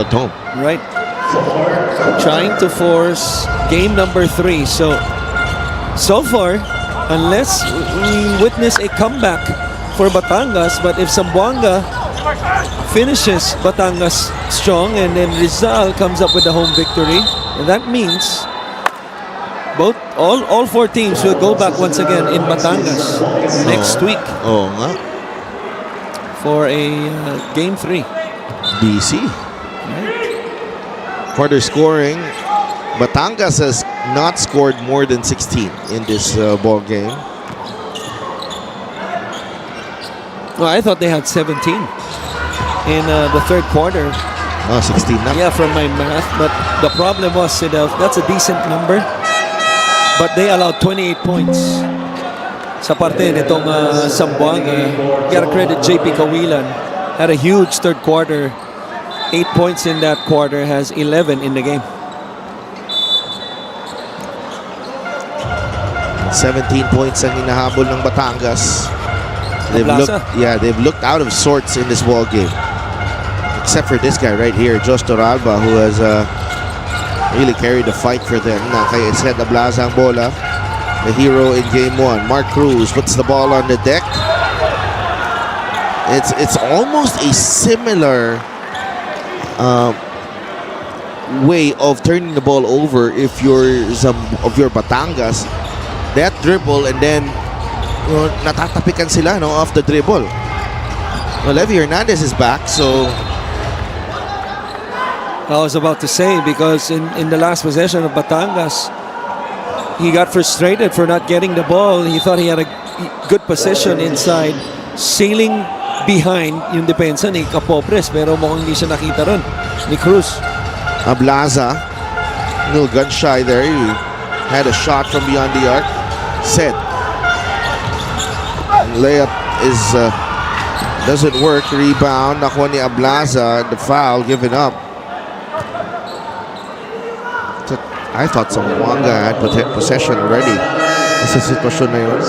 at home. Right. Trying to force game number 3. So far, unless we witness a comeback for Batangas, but if Zamboanga finishes Batangas strong and then Rizal comes up with the home victory, that means all 4 teams will go back once again in Batangas next week for a game 3. BC. For their scoring, Batangas has not scored more than 16 in this ball game. Well, I thought they had 17 in the third quarter. Oh, 16 na. Yeah, from my math. But the problem was, that's a decent number. But they allowed 28 points. Sa parte nitong Zamboanga, gotta credit JP Kawilan. Had a huge third quarter. 8 points in that quarter, has 11 in the game. 17 points ang hinahabol ng Batangas. They've looked out of sorts in this ball game. Except for this guy right here, Josh Toralba, who has really carried the fight for them. Kay Esed Ablaza ang bola. The hero in game 1. Mark Cruz puts the ball on the deck. It's almost a similar way of turning the ball over if you're Batangas. That dribble and then natatapikan sila off the dribble. Well, Levy Hernandez is back, so I was about to say, because in the last possession of Batangas, he got frustrated for not getting the ball. He thought he had a good position inside, sailing behind yung depensa ni Capopres, pero mukhang hindi siya nakita ron ni Cruz. Ablaza, a little gun shy there. He had a shot from beyond the arc. Set. Layup is doesn't work. Rebound. Nakuha ni Ablaza. The foul given up. I thought Zamboanga had possession already. Sa sitwasyon na yun.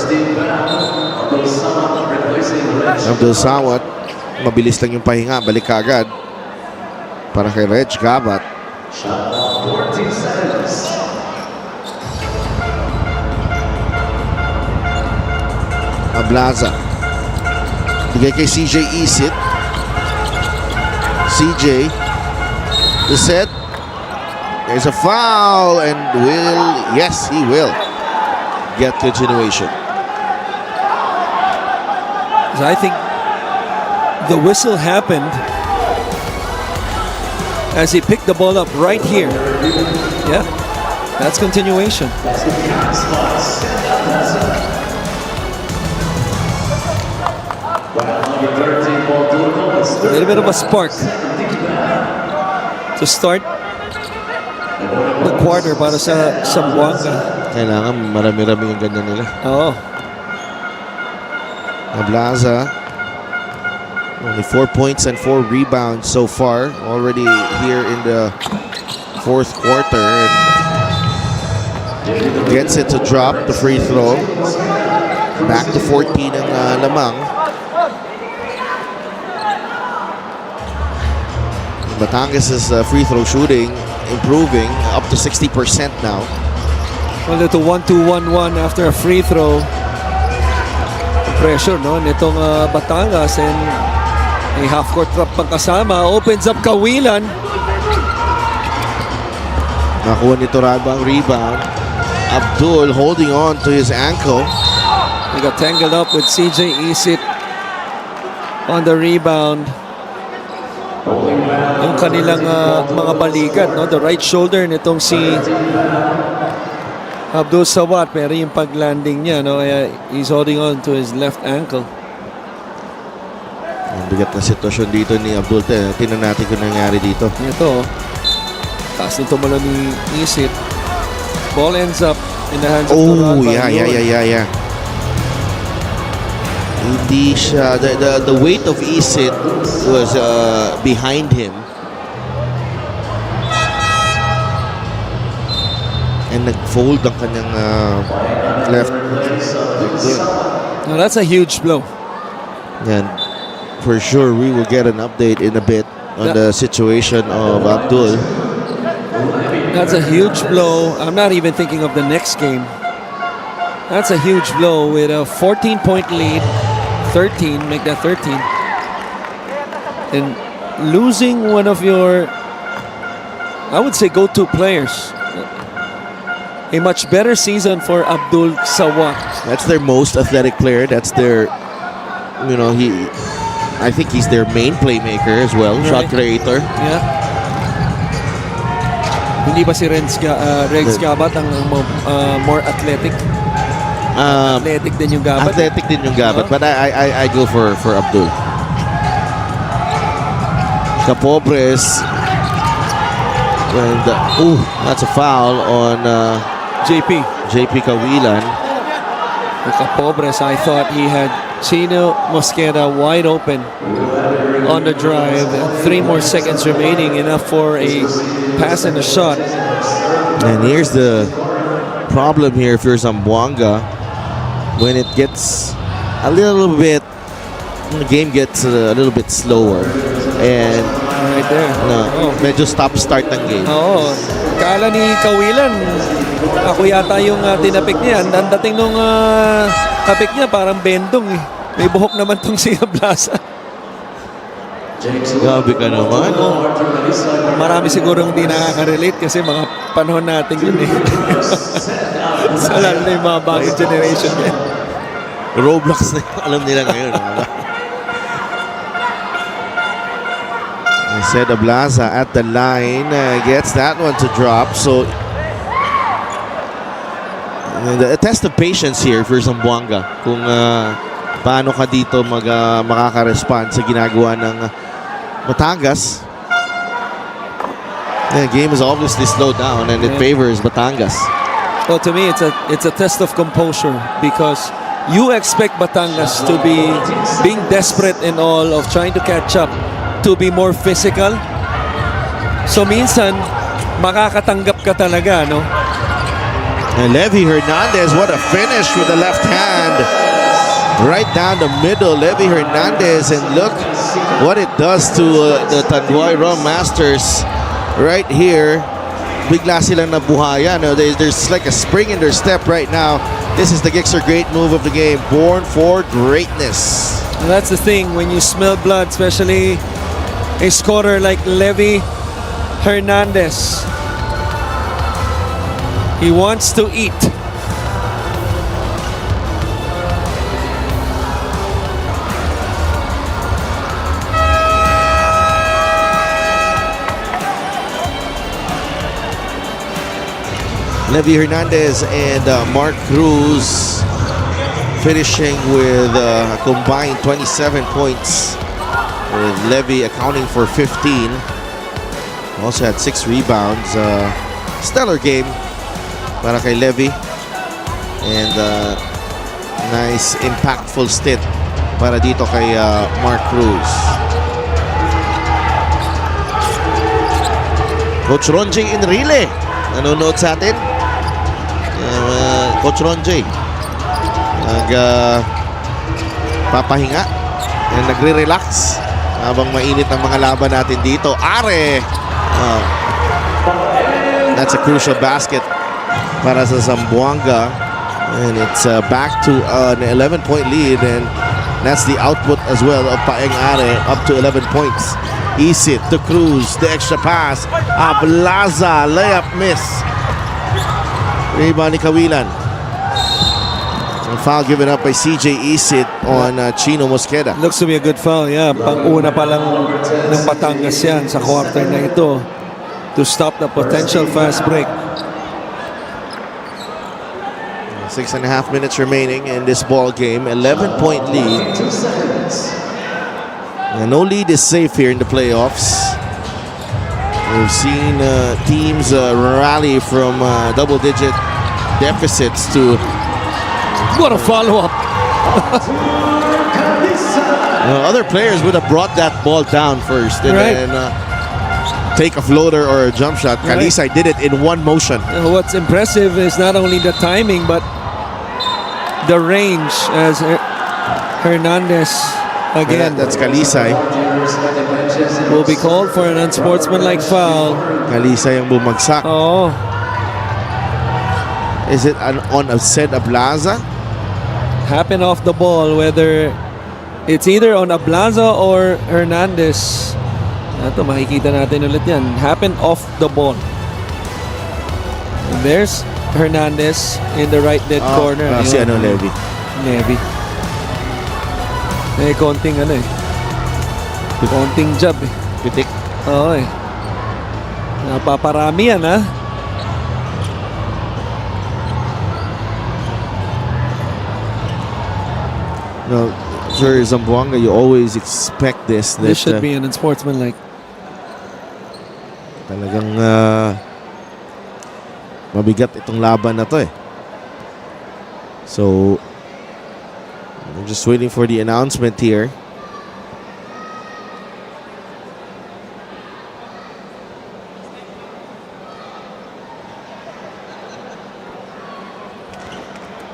Abdul Sawat, mabilis lang yung pahinga. Balik agad para kay Reg Gabat. Ablaza. Bigay kay CJ Isit. CJ. The set. There's a foul and he will get continuation. So I think the whistle happened as he picked the ball up right here. Yeah, that's continuation. A little bit of a spark to start the quarter para sa Zamboanga. Kailangan marami-rami yung ganyan nila. Oo. Ablaza, only 4 points and 4 rebounds so far. Already here in the fourth quarter. And gets it to drop the free throw. Back to 14 ang lamang. Batangas' free throw shooting improving up to 60% now. Well, ito 1-2-1-1 after a free throw. Pressure nitong Batangas, and a half-court trap pang kasama. Opens up Kawilan. Nakuha ni Toralba ang rebound. Abdul holding on to his ankle. He got tangled up with CJ Isit on the rebound. Yung kanilang mga balikat, the right shoulder nitong si Abdul Sawat, pero yung paglanding niya, he's holding on to his left ankle. Ang bigat na sitwasyon dito ni Abdul. Tingnan natin kung nangyari dito. Ito, taas nito malo ni Isit. Ball ends up in the hands of Toralba. Yeah. Hindi siya, the weight of Isit was behind him. And nag-fold ang kanyang left. Now that's a huge blow. And for sure, we will get an update in a bit on the situation of Abdul. That's a huge blow. I'm not even thinking of the next game. That's a huge blow with a 14-point lead. 13, make that 13. And losing one of your, I would say, go-to players. A much better season for Abdul Sawa. That's their most athletic player. That's their, I think he's their main playmaker as well, shot creator. Yeah. Hindi ba si Regs Gabat ang more athletic? Athletic din yung Gabat. Athletic din yung Gabat, but I go for Abdul. Capobres. And that's a foul on JP Cawilan. Capobres, I thought he had Chino Mosqueda wide open on the drive. 3 more seconds remaining, enough for a pass and a shot. And here's the problem here if you're Zamboanga. When it gets a little bit, the game gets a little bit slower. And right there. Medyo stop-start ng game. Kala ni Cawilan, ako yata yung tinapik niya. Ang dating nung tapik niya, parang bendong eh. May buhok naman tong si Blaza. Grabe ka naman. Marami siguro hindi nakaka-relate kasi mga panahon natin yun eh. So lalo na yung mga bagong generation eh. Roblox na yung alam nila ngayon. Instead of Blaza at the line, gets that one to drop. So a test of patience here for Zamboanga. Kung paano ka dito makaka-respond sa ginagawa ng Batangas. The game is obviously slowed down and it favors Batangas. Well, to me, it's a test of composure because you expect Batangas to be being desperate and all of trying to catch up, to be more physical. So minsan makakatanggap ka talaga, no? And Levy Hernandez, what a finish with the left hand. Right down the middle, Levy Hernandez, and look what it does to the Tanduay Rum Masters right here. Bigla silang nabuhayan. There's like a spring in their step right now. This is the Gixxer great move of the game, born for greatness. And that's the thing, when you smell blood, especially a scorer like Levy Hernandez. He wants to eat. Levy Hernandez and Mark Cruz finishing with a combined 27 points, with Levy accounting for 15. Also had 6 rebounds. Stellar game para kay Levy, and nice impactful stint para dito kay Mark Cruz. Coach Ronjay Enrile nanonood sa atin. Coach Ronjay papahinga and nagre-relax habang mainit ang mga laban natin dito. Are! That's a crucial basket para sa Zamboanga, and it's back to an 11-point lead, and that's the output as well of Paeng Are, up to 11 points. Isit to Cruz, the extra pass. Ablaza, layup miss. Rebound ni Cawilan. A foul given up by CJ Isit on Chino Mosqueda. Looks to be a good foul, yeah. Pang-una pa lang ng Batangas yan sa quarter na ito to stop the potential fast break. 6.5 minutes remaining in this ball game. 11-point lead. And no lead is safe here in the playoffs. We've seen teams rally from double-digit deficits to... What a follow-up! Other players would have brought that ball down first and then take a floater or a jump shot. Kalisay did it in one motion. What's impressive is not only the timing but the range, as Hernandez again. That's Kalisay. will be called for an unsportsmanlike foul. Kalisay ang bumagsak. Oh, Is it on a Said Ablaza? happened off the ball, whether it's either on Ablaza or Hernandez. Ito, makikita natin ulit yan. Happened off the ball. And there's Hernandez in the right dead corner. Si Levy. Levy. Konting konting job eh. Pitik. Oo eh. Napaparami yan, ha? No, for Zamboanga, you always expect this. This should be an unsportsmanlike. Talagang mabigat itong laban na to eh. So, I'm just waiting for the announcement here.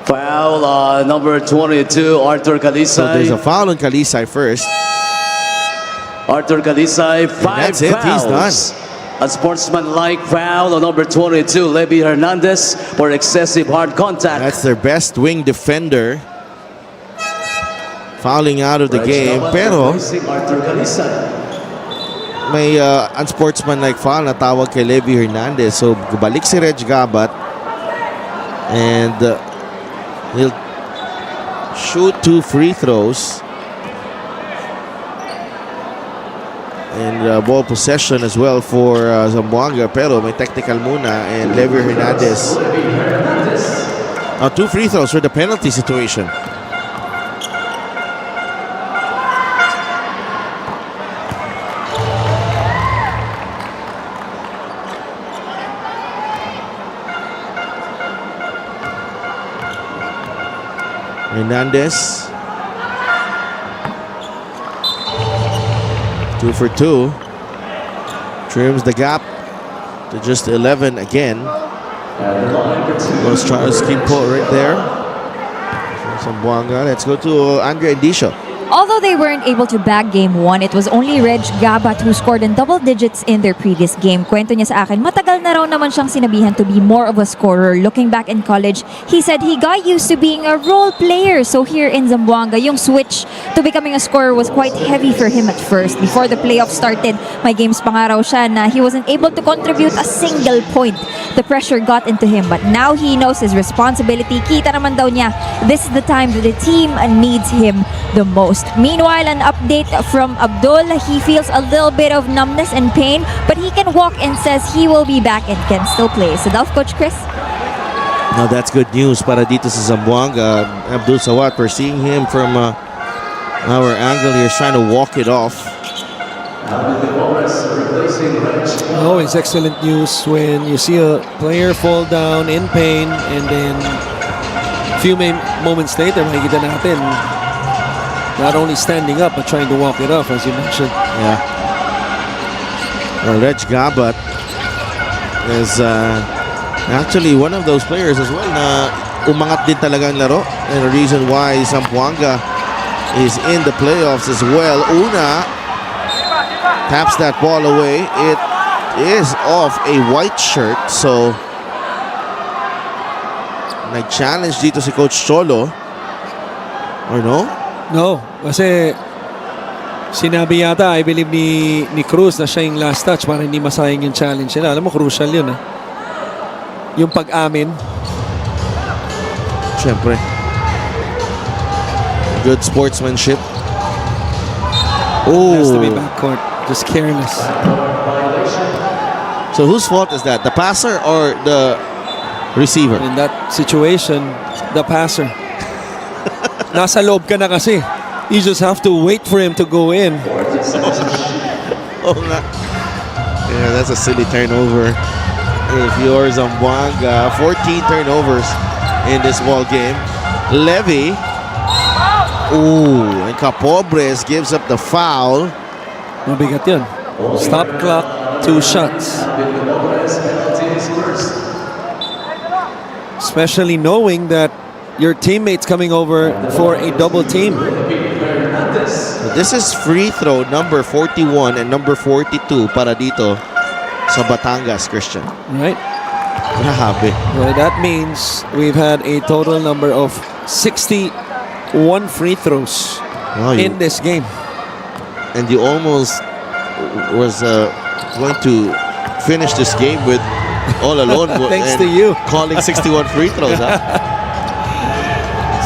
Foul number 22, Arthur Kalisay. So there's a foul on Kalisay first. Arthur Kalisay, 5 that's it, he's fouls. A sportsmanlike foul on number 22, Levy Hernandez, for excessive hard contact. That's their best wing defender. Fouling out of the game. Pero Arthur Kalisay. may unsportsmanlike foul na tawag kay Levy Hernandez. So balik si Reg Gabat. And he'll shoot 2 free throws. And ball possession as well for Zamboanga. Pero may technical muna. And Levy Hernandez. 2 free throws for the penalty situation. Hernandez. 2 for 2. Trims the gap to just 11 again. Goes Charles Kimpo right there. Zamboanga. Let's go to Andre Indisho. Although they weren't able to bag game 1, it was only Reg Gabat who scored in double digits in their previous game. Kwento niya sa akin, matagal na raw naman siyang sinabihan to be more of a scorer. Looking back in college, he said he got used to being a role player. So here in Zamboanga, yung switch to becoming a scorer was quite heavy for him at first. Before the playoffs started, may games pa nga raw siya na he wasn't able to contribute a single point. The pressure got into him, but now he knows his responsibility. Kita naman daw niya, this is the time that the team needs him the most. Meanwhile, an update from Abdul. He feels a little bit of numbness and pain, but he can walk and says he will be back and can still play. So, Coach Chris? Now that's good news para dito sa Zamboanga. Abdul Sawat, we're seeing him from our angle here, trying to walk it off. Oh, it's excellent news when you see a player fall down in pain and then a few moments later, makikita natin not only standing up but trying to walk it off, as you mentioned. Yeah. Reg Gabat is actually one of those players as well na umangat din talaga ang laro. And the reason why Zamboanga is in the playoffs as well. Una taps that ball away. It is off a white shirt. So nag-challenge dito si Coach Cholo. Or no? No, kasi sinabi yata, I believe ni Cruz na siya yung last touch para hindi masayang yung challenge nila. Alam mo, crucial yun, yung pag-amin. Siyempre. Good sportsmanship. Oh. Has to be backcourt. Just careless. So whose fault is that? The passer or the receiver? In that situation, the passer. Nasa loob ka na kasi. You just have to wait for him to go in. Oh, yeah, that's a silly turnover. If you're Zamboanga, 14 turnovers in this ball game. Levy. Ooh, and Capobres gives up the foul. Mabigat yun. Stop clock, 2 shots. Especially knowing that your teammates coming over for a double team. Hernandez. So this is free throw number 41 and number 42 para dito sa Batangas, Christian. Right? Grabe. Well, that means we've had a total number of 61 free throws Oh, in this game. and you almost was going to finish this game with all alone. Thanks and to you. calling 61 free throws. Huh?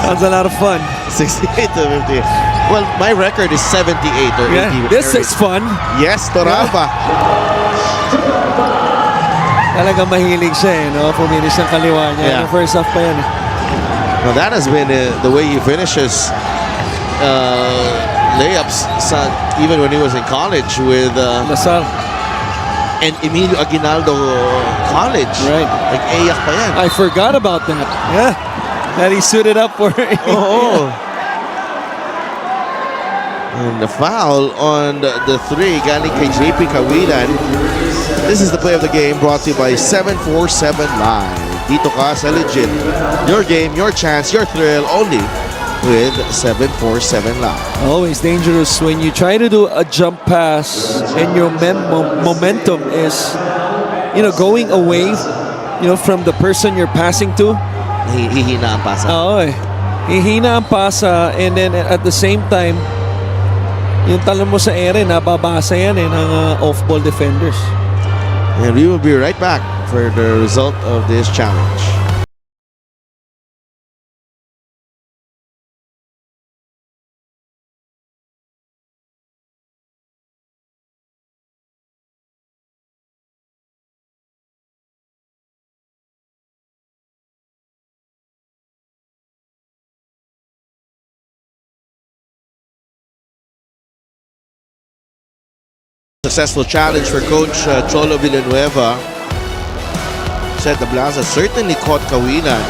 Sounds a lot of fun. 68 to 50. Well, my record is 78 or 80. This is fun. Yes, Toralba. Talagang mahilig siya no? Puminis ng kaliwa niya. Yeah. Yung first half pa yan. Well, that has been the way he finishes layups even when he was in college with Lasal. and Emilio Aguinaldo College. Right. Like, ayak pa yan. I forgot about that. Yeah. That he suited up for. Oo. And the foul on the three galing kay JP Kawilan. This is the play of the game brought to you by 747 Live. Dito ka sa legit. Your game, your chance, your thrill only with 747 Live. Always dangerous when you try to do a jump pass and your momentum is, going away, from the person you're passing to. Hihina ang pasa. Oo eh. Hihina ang pasa and then at the same time, yung talon mo sa ere, nababasa yan ng off-ball defenders. And we will be right back for the result of this challenge. Successful challenge for Coach Cholo Villanueva. Said the Blaza certainly caught Kawilan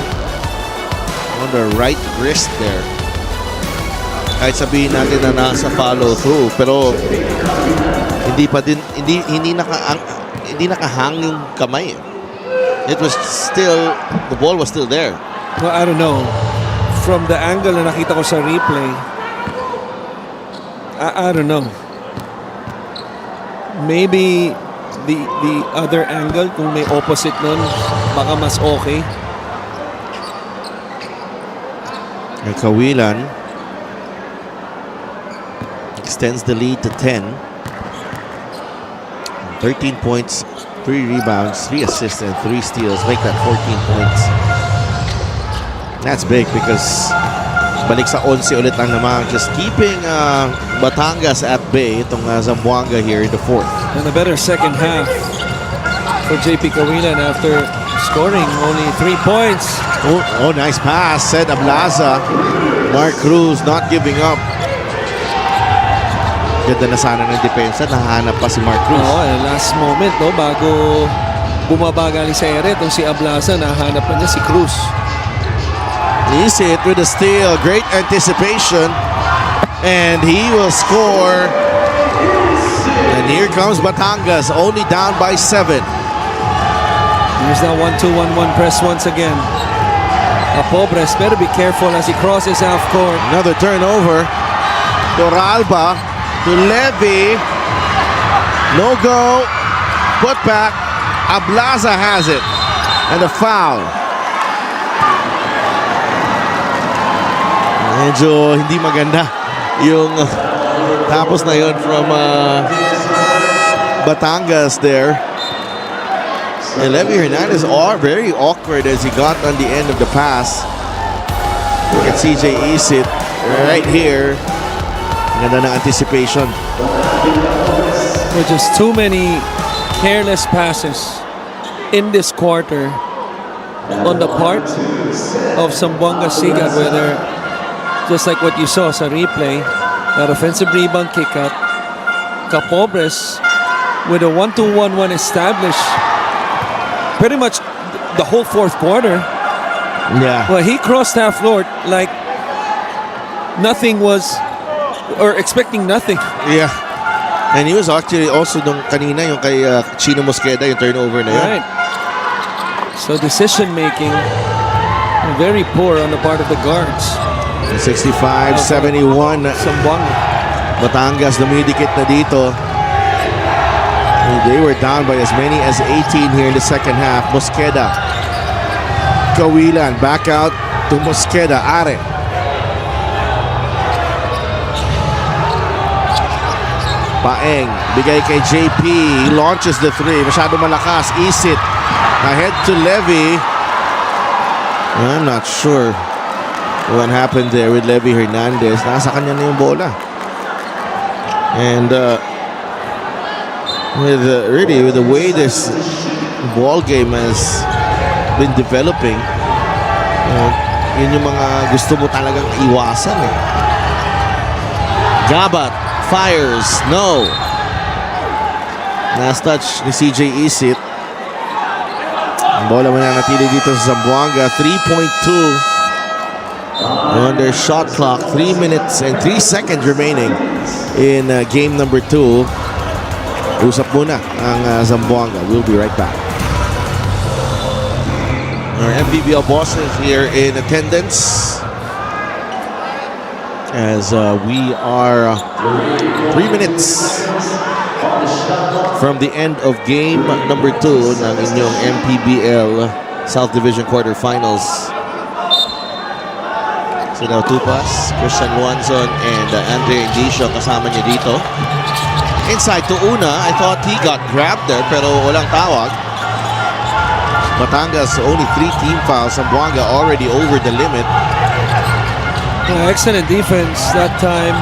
on the right wrist there. Kahit sabihin natin na nasa follow through, pero hindi nakahang yung kamay. It was still, the ball was still there. Well, I don't know. From the angle na nakita ko sa replay, I don't know. Maybe the other angle, kung may opposite nun, baka mas okay. And Kawilan extends the lead to 10. 13 points, 3 rebounds, 3 assists, and 3 steals. Make that 14 points. That's big because balik sa 11 ulit ang naman. Just keeping Batangas at bay. Itong Zamboanga here in the fourth. And a better second half for JP Kawilan after scoring only 3 points. Oh, nice pass. Said Ablaza. Mark Cruz not giving up. Ganda na sana ng depensa. Nahanap pa si Mark Cruz. Oo, last moment, bago bumaba galing sa ere, itong si Ablaza, nahanap na niya si Cruz. Isit with a steal. Great anticipation. And he will score. And here comes Batangas, only down by 7. Here's that 1-2-1-1 press once again. Pobres better be careful as he crosses half court. Another turnover. Toralba to Levy. No go. Put back. Ablaza has it. And a foul. Medyo hindi maganda yung tapos na yun from Batangas there. And Levy Hernandez very awkward as he got on the end of the pass. Look at CJ Isit right here. Ganda ng anticipation. With just too many careless passes in this quarter on the part of Zamboanga Sigat, whether just like what you saw sa replay, that offensive rebound kick out, Pobres with a 1-2-1-1 established pretty much the whole fourth quarter. Yeah. Well, he crossed half court like nothing was, or expecting nothing. Yeah. And he was actually also nung kanina yung kay Chino Mosqueda, yung turnover na yun. Right. So decision making very poor on the part of the guards. 65-71. Zamboanga. Batangas dumidikit na dito. They were down by as many as 18 here in the second half. Mosqueda. Kawilan back out to Mosqueda. Are. Paeng. Bigay kay JP. He launches the three. Masyado malakas. Isit. Ahead to Levy. I'm not sure what happened there with Levy Hernandez. Nasa kanya na yung bola. And with the way this ball game has been developing, yun yung mga gusto mo talagang iwasan eh. Gabat fires, no. Last touch ni CJ Isit. Ang bola mananatili dito sa Zamboanga. 3.2 on their shot clock. 3 minutes and 3 seconds remaining in game number 2. Usap muna ang Zamboanga. We'll be right back. Our Mpbl bosses here in attendance as we are 3 minutes from the end of game number 2 ng inyong Mpbl South Division quarterfinals. Sino Tupas, Christian Luanzon, and Andre Indicio kasama niya dito. Inside to Una, I thought he got grabbed there pero walang tawag. Batangas only 3 team fouls. Zamboanga already over the limit. Yeah, excellent defense that time,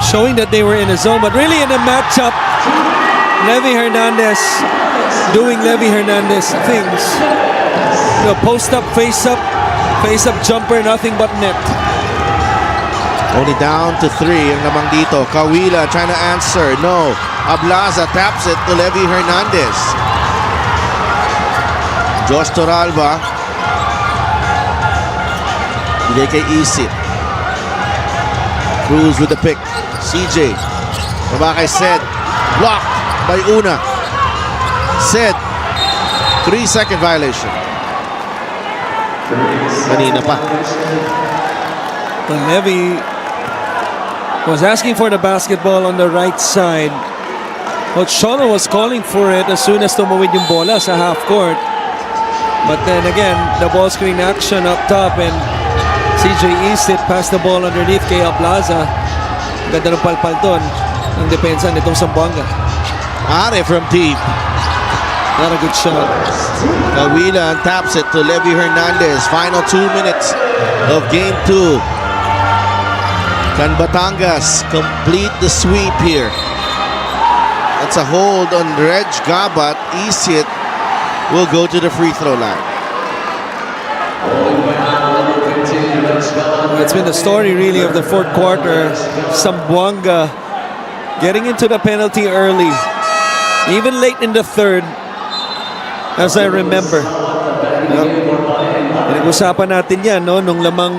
showing that they were in a zone, but really in a matchup, Levy Hernandez doing Levy Hernandez things. You know, post up, face up jumper, nothing but net. Only down to 3 ang lamang dito. Kawila trying to answer. No. Ablaza taps it to Levy Hernandez. Josh Toralba. Bigay kay Isit. Cruz with the pick. CJ. Baba kay Sed. Blocked by Una. Sed. 3-second violation. Kanina pa. But Levy was asking for the basketball on the right side. Coach Cholo was calling for it as soon as tumawid yung bola sa half court. But then again, the ball screen action up top and CJ Isit passed the ball underneath kay Ablaza. Ganda ng palpal doon ng depensa nitong Zamboanga. Are from deep. Not a good shot. Kawila taps it to Levy Hernandez. Final 2 minutes of game 2. Can Batangas complete the sweep here? That's a hold on Reg Gabat. Isit will go to the free throw line. It's been the story really of the fourth quarter. Zamboanga getting into the penalty early, even late in the third, as I remember. Pinag-usapan natin yan, no? Nung lamang,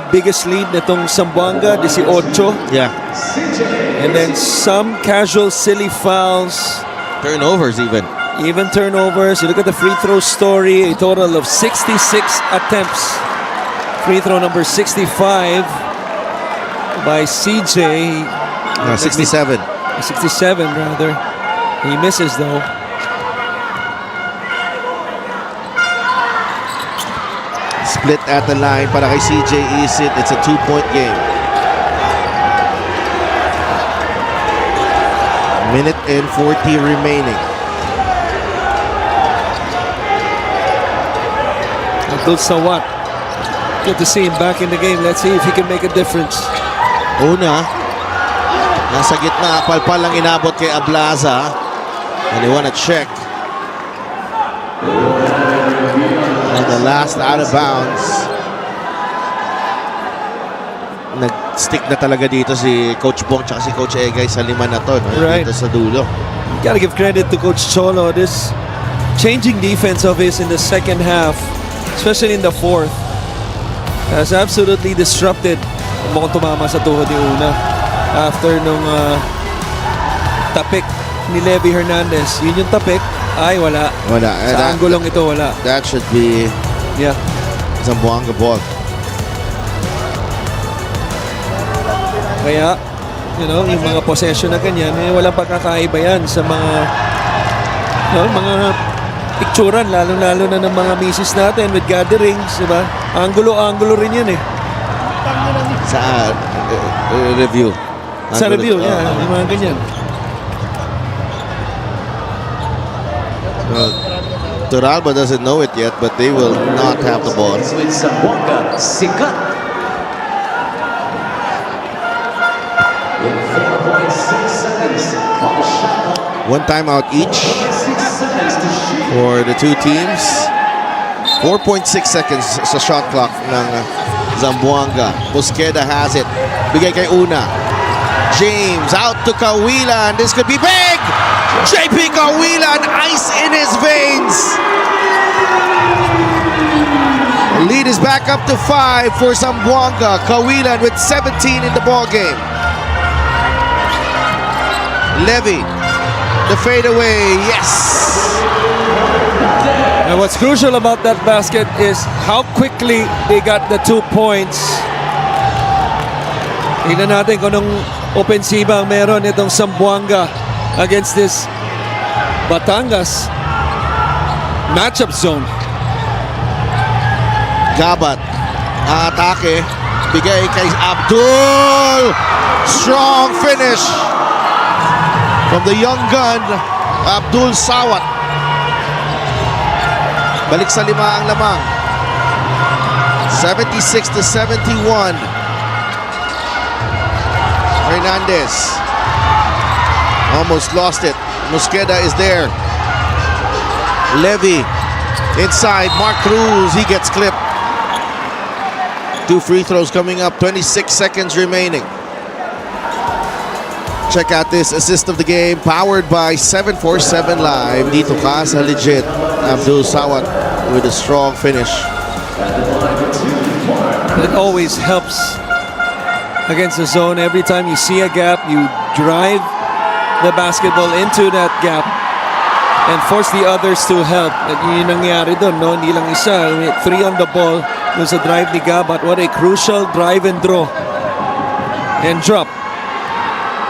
biggest lead nitong Zamboanga, 18. Yeah. And then some casual silly fouls. Turnovers even. Even turnovers. You look at the free throw story, a total of 66 attempts. Free throw number 65 by CJ. 67. 67 rather. He misses though. Split at the line para kay CJ Isit. It's a 2-point game. Minute and 40 remaining. Abdul Sawat. Good to see him back in the game. Let's see if he can make a difference. Una, nasa gitna, palpal lang inabot kay Ablaza. And they want to check. And the last out of bounds. Nag-stick na talaga dito si Coach Bong tsaka si Coach Egay sa 5 na to. No? Right. Dito sa dulo. Gotta give credit to Coach Cholo. This changing defense of his in the second half, especially in the fourth, has absolutely disrupted. Mukhang tumama sa tuhod ni Una after nung tapik ni Levy Hernandez. Yun yung tapik. Ay, wala. Wala. Sa anggulong ito, wala. That should be Yeah. Zamboanga ball. Kaya, yung mga possession na ganyan, walang pagkakaiba yan sa mga mga picturan, lalo-lalo na ng mga misis natin with gatherings, di ba? Angulo-angulo rin yan eh. Sa review. Sa review, yung mga ganyan. Turalba doesn't know it yet, but they will not have the ball. With Zamboanga, Sikat. With 4.6 seconds on the shot clock. One timeout each 6 seconds to shoot. for the two teams. 4.6 seconds sa shot clock ng Zamboanga. Mosqueda has it. Bigay kay Una. James out to Kawilan. This could be big! JP Kawilan, ice in his veins. Lead is back up to 5 for Zamboanga. Kawilan with 17 in the ball game. Levy, the fadeaway, yes. And what's crucial about that basket is how quickly they got the 2 points. Tingnan natin kung anong opensiba ang meron itong Zamboanga against this Batangas matchup zone. Gabat, atake, bigay kay Abdul. Strong finish from the young gun, Abdul Sawat. Balik sa 5 ang lamang. 76-71. Hernandez almost lost it. Mosqueda is there. Levy inside. Mark Cruz, he gets clipped. 2 free throws coming up. 26 seconds remaining. Check out this assist of the game, powered by 747 Live. Dito ka sa legit. Abdul Sawat with a strong finish. It always helps against the zone. Every time you see a gap, you drive the basketball into that gap and force the others to help. At yun yung nangyari doon, no? Hindi lang isa. 3 on the ball. Doon sa drive ni Gabat. What a crucial drive and draw and drop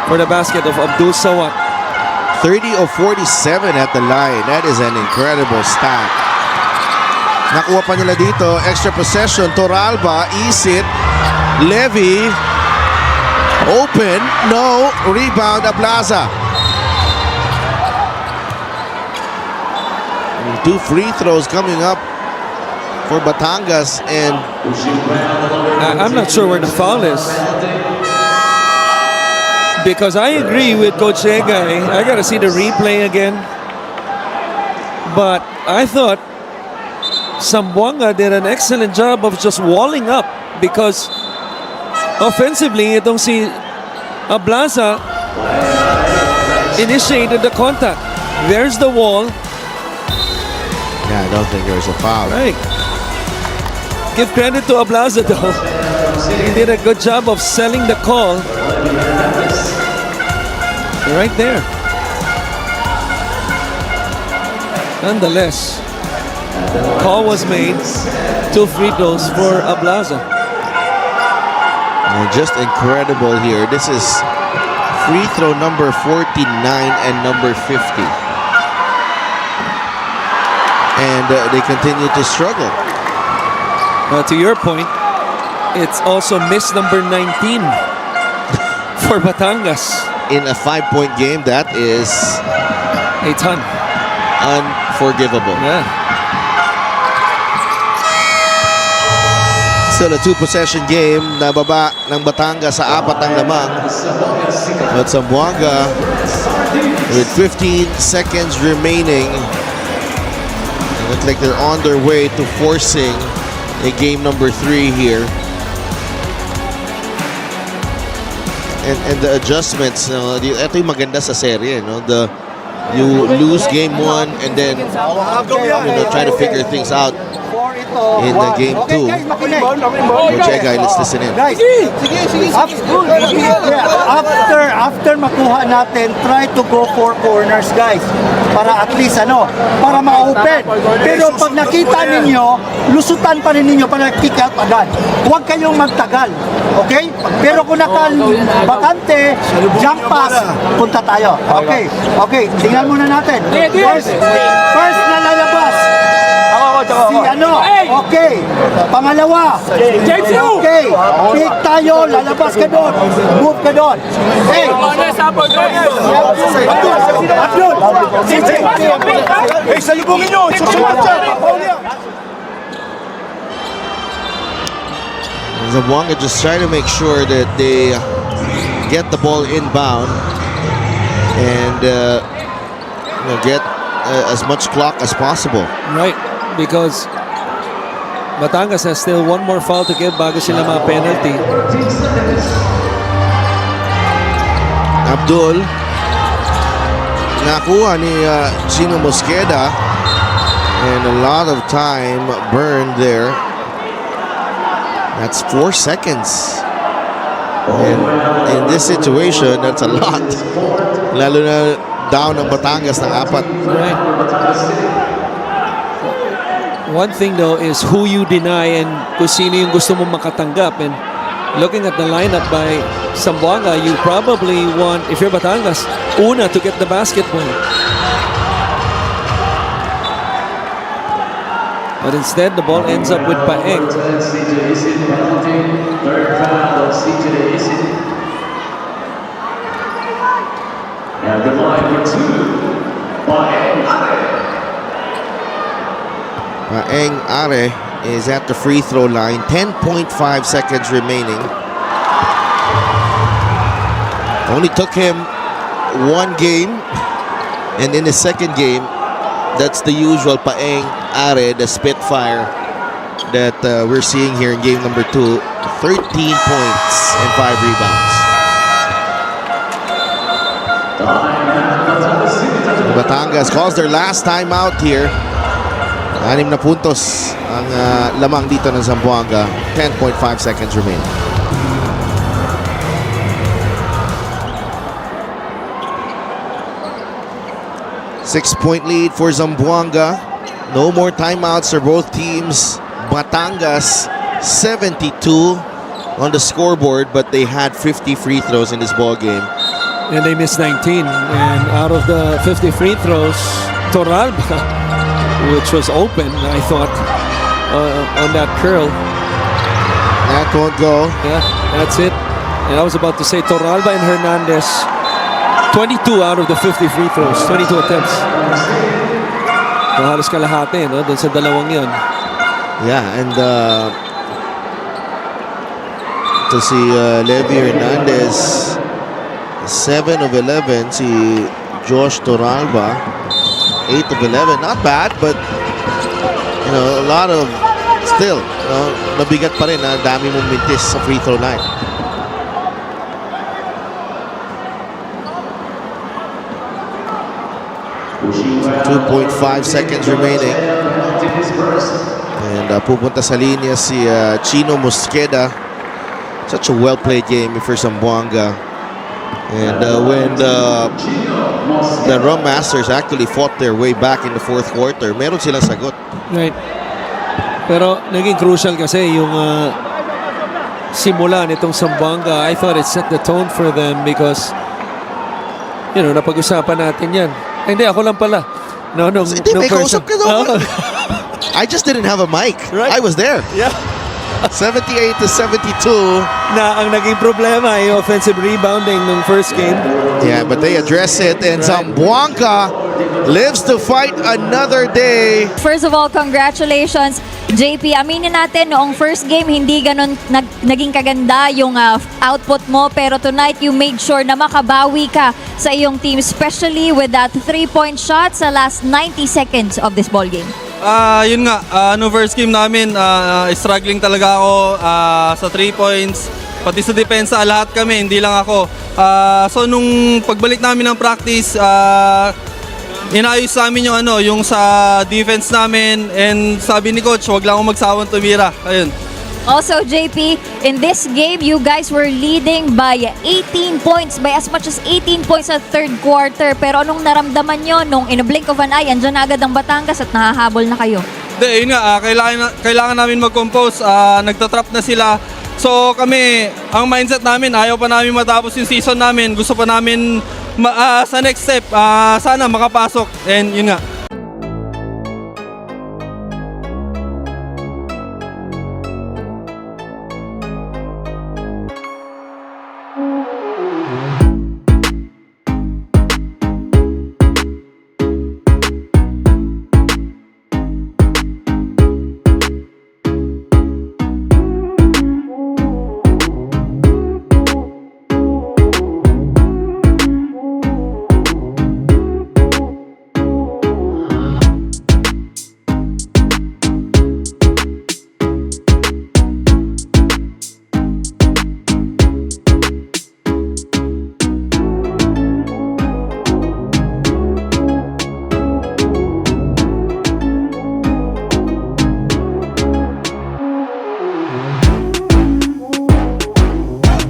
for the basket of Abdul Sawat. 30 of 47 at the line. That is an incredible stat. Nakuha pa nila dito. Extra possession. Toralba, Isit, Levy. Open. No. Rebound, Ablaza. 2 free throws coming up for Batangas, and I'm not sure where the foul is. Because I agree with Coach Egay. I got to see the replay again. But I thought Zamboanga did an excellent job of just walling up, because offensively, itong si Ablaza initiated the contact. There's the wall. yeah, I don't think there's a foul. Right. Give credit to Ablaza though. He did a good job of selling the call. Right there. Nonetheless, call was made. 2 free throws for Ablaza. And just incredible here. This is free throw number 49 and number 50. And they continue to struggle. To your point, it's also miss number 19 for Batangas. In a 5-point game, that is A ton. unforgivable. Yeah. Still a 2-possession game. Nababa ng Batangas sa 4 ang lamang. But Zamboanga with 15 seconds remaining. It looks like they're on their way to forcing a game number 3 here. And the adjustments, ito yung maganda sa serye, no? You lose game 1 and then try to figure things out in the game 2. Jegay, let's listen in. Guys, after makuha natin, try to go for corners, guys. Para at least para ma-open. Pero pag nakita ninyo, lusutan pa rin ninyo para kick out agad. Huwag kayong magtagal. Okay? Pero kung bakante, jump pass, punta tayo. Okay. Okay, tingnan muna natin. First na lalabas. Okay. Pangalawa. Okay. Pick tayo, lalabas ka doon. Move ka doon. Hey. Abdul. Hey, salubungin nyo. Zamboanga just trying to make sure that they get the ball inbound and get as much clock as possible. Right, because Batangas has still one more foul to give bago sila ma-penalty. Abdul, nakuha ni Chino Mosqueda, and a lot of time burned there. That's 4 seconds. And in this situation, that's a lot. Lalo na down ang Batangas ng 4. Right. One thing though is who you deny and kung sino yung gusto mong makatanggap. And looking at the lineup by Zamboanga, you probably want, if you're Batangas, una to get the basketball. But instead, the ball ends up with Paeng. And the line for 2, Paeng Are. Paeng Are is at the free throw line. 10.5 seconds remaining. Only took him 1 game, and in his second game, that's the usual Paeng Are, the Spitfire that we're seeing here in game number 2. 13 points and 5 rebounds. Batangas calls their last time out here. 6 na puntos ang lamang dito ng Zamboanga. 10.5 seconds remaining. Six-point lead for Zamboanga. No more timeouts for both teams. Batangas 72 on the scoreboard, but they had 50 free throws in this ball game. And they missed 19. And out of the 50 free throws, Torralba, which was open, I thought, on that curl. That won't go. Yeah, that's it. And I was about to say Torralba and Hernandez, 22 out of the 50 free throws, 22 attempts. So halos kalahati, no? Doon sa dalawang yun. Yeah, and to see Levi Hernandez, 7 of 11. Si Josh Torralba, 8 of 11. Not bad, but a lot of still, mabigat pa rin. Dami mong mintis sa free throw line. .5 seconds remaining. And pupunta sa linya si Chino Mosqueda. Such a well-played game for Zamboanga. And when the Rum Masters actually fought their way back in the fourth quarter, meron silang sagot. Right. Pero naging crucial kasi yung simula nitong Zamboanga. I thought it set the tone for them because napag-usapan natin yan. Hindi, ako lang pala. No may person. kausap ka doon. I just didn't have a mic. Right. I was there. Yeah. 78 to 72. Na ang naging problema ay offensive rebounding ng first game. Yeah, but they address it, and Zamboanga lives to fight another day. First of all, congratulations, JP. Aminin natin, noong first game, hindi ganun naging kaganda yung output mo. Pero tonight, you made sure na makabawi ka sa iyong team, especially with that 3-point shot sa last 90 seconds of this ball game. Yun nga, no first game namin, struggling talaga ako sa 3 points. Pati sa depensa, lahat kami, hindi lang ako. So nung pagbalik namin ng practice, inayos namin yung yung sa defense namin, and sabi ni coach, wag lang akong magsawang tumira. Ayun. Also, JP, in this game, you guys were leading by 18 points, by as much as 18 points sa third quarter. Pero anong naramdaman nyo nung in a blink of an eye, andyan na agad ang Batangas at nahahabol na kayo? Hindi, yun nga, kailangan namin mag-compose, nagtatrap na sila. So kami, ang mindset namin, ayaw pa namin matapos yung season namin. Gusto pa namin sa next step, sana makapasok. And yun nga,